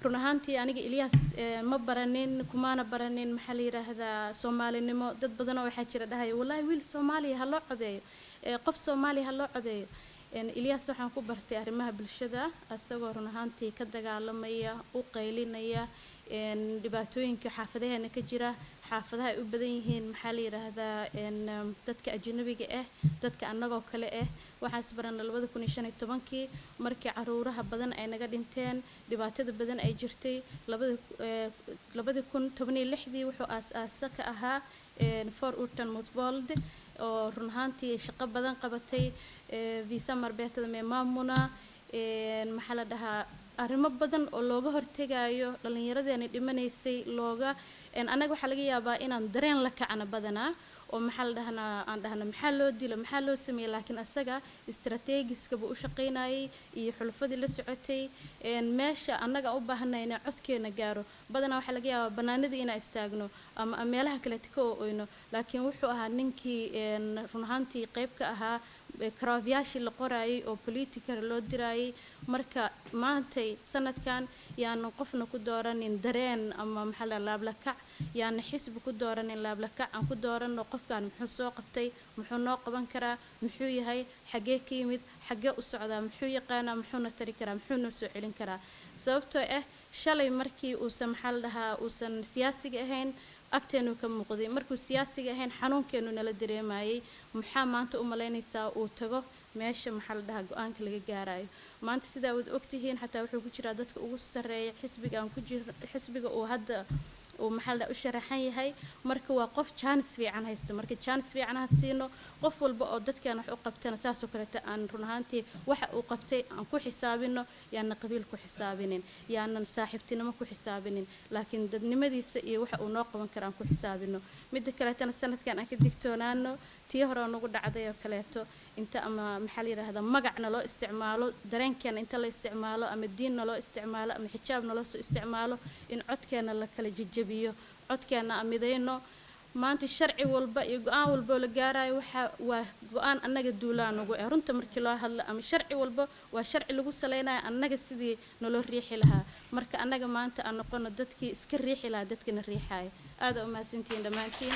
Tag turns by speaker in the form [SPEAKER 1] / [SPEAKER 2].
[SPEAKER 1] run ahaantii aniga Ilyas ma baranin kumaana baranin maxaa la yiraahdaa Soomaalinimo dad badan oo waxa jira dhahay wallahi wiil Soomaali ha loo codeeyo qof Soomaali ha loo codeeyo Ilyas waxaan ku bartay arrimaha bulshada asagoo run ahaantii ka dagaalamaya u qaylinaya dhibaatooyinka xaafadaheena ka jira xaafadaha ay u badan yihiin maxaa la yiraahdaa dadka ajnabiga ah dadka annagoo kale ah waxaas baranay 2015 markii caruuraha badan ay naga dhinteen dhibaatada badan ay jirtay 2016 wuxuu aas-aasa ka ahaa for urtan mutbold oo run ahaantii shaqo badan qabatay visa marbeetada maamuna maxaa la dhahaa arrimo badan oo looga hortagayo dhalinyaradeena dhimanaysay looga anaga waxa laga yaabaa inaan dareen la kacna badanaa oo maxaa la dhahnaa aan dhahna maxaa loo dilo maxaa loo sameeyay laakiin asaga istaraatiijiska buu u shaqeynayay iyo xulfadii la socotay meesha anaga u baahanayna codkeena gaaro badanaa waxa laga yaabaa banaanadii inaan istaagno ama meelaha kale ka ooyno laakiin wuxuu ahaa ninkii run ahaantii qayb ka ahaa karaafyaashii la qorayay oo political loo dirayay marka maantay sanadkan yaan qofna ku dooranin dareen ama maxaa la laablakac yaan xisbi ku dooranin laablakac aan ku doorano qofkan muxuu soo qabtay muxuu noo qaban karaa muxuu yahay xagee ka yimid xagee u socdaa muxuu yaqaanaa muxuuna tari karaa muxuu noo soo celin karaa sababtoo ah shalay markii uusan maxaa la dhahaa uusan siyaasiga ahayn agteenu ka muuqday markuu siyaasiga ahayn xanuunkeenu nala dareemayay maxaa maanta u maleynaysaa uu tago meesha maxaa la dhahaa go'aanka laga gaarayo maanta sidaa wad ogtihiin xataa wuxuu ku jiraa dadka ugu sareeya xisbiga uu hadda ومحل أشرحان يهاي مركو وقف chance في عن هيست مركو chance في عنها سينو قف والبقودت كان وقفتنا ساسو كرت أن رنهانتي وح وقفتي أن كو حسابينه يعني قبيل كو حسابينين يعني صاحبتنا ما كو حسابينين لكن دد نمدي سئي وح وناقم كرام كو حسابينه مد كرتنا السنة كان أكيد دكتورانو تيهرا نقول عدايا كلاته أنت أما محلي هذا مقعنا له استعماله درين كان أنت له استعماله أم الدين له استعماله أم حجابنا له استعماله إن عد كان لك الجبيه عد كان أميدينه ما أنت الشرعي والبا يقان والبا لجاري وقان أنك الدولان وقارنت مركلا هلا أم الشرعي والبا والشرعي اللي قص لنا أنك السدي نلور ريح لها مرك أنك ما أنت أنا قلنا دتك سكر ريح لها دتك الريحة هذا ما سنتين دمانتين